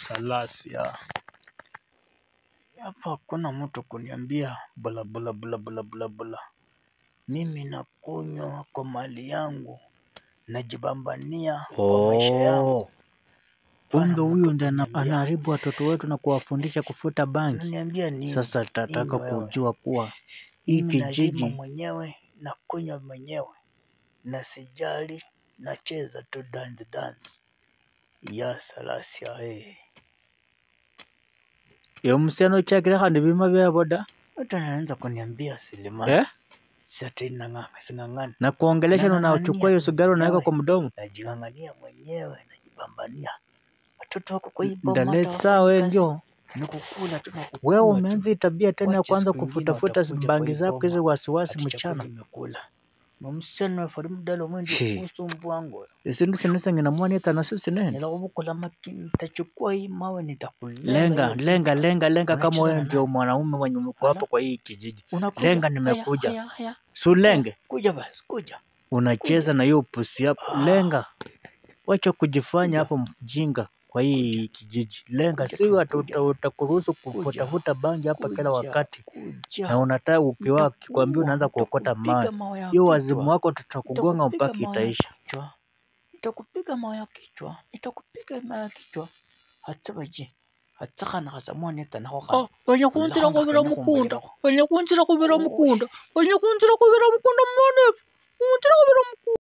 Salasia. Hapa kuna mtu kuniambia bula bula bula bula bula bula. Mimi nakunywa kwa mali yangu, najibambania kwa maisha yangu. Kumbe huyu ndiye anaharibu watoto wetu na kuwafundisha kufuta bangi. Unaniambia nini? Sasa tataka kujua kuwa hii kijiji mwenyewe na kunywa mwenyewe na sijali, nacheza tu dance. Ya Salasia Yo msichana uchakira kandi bima vya boda. Hata anaanza kuniambia Selemani. Sasa sinang'ana. Na kuongelesha na unachukua hiyo sigara unaweka kwa mdomo. Najing'ang'ania mwenyewe, najibambania. Watoto wako kwa hii boma Ndaleta wewe ndio. Nikukula tu nakukula. Wewe umeanza tabia tena ya kwanza kufutafuta bangi zako hizo wasiwasi mchana. Nimekula. Msichana wa farimu dalo mwindi kusumbu wangu. Isi ndio sinisa ngina mwani hata na sisi nene. Nilakubukula makini, nitachukua hii mawe nitakulenga. Lenga kama wewe ndio mwanaume mwenye mko hapo kwa hii kijiji. Lenga nimekuja. Sulenge. Kuja basi, kuja. Unacheza na hiyo pusi hapo. Lenga. Wacha kujifanya hapo mjinga kwa hii kijiji. Lenga, si utakuruhusu kutafuta bangi hapa kila wakati. Na unataka ukiwa kikwambia unaanza kuokota mawe. Hiyo wazimu wako tutakugonga mpaka itaisha. Nitakupiga mawe ya kichwa. Hatsabaje. Hatsakana kasamwani tana kwa. Wenye kunzira kubira mukunda. Mwana. Kunzira kubira mukunda.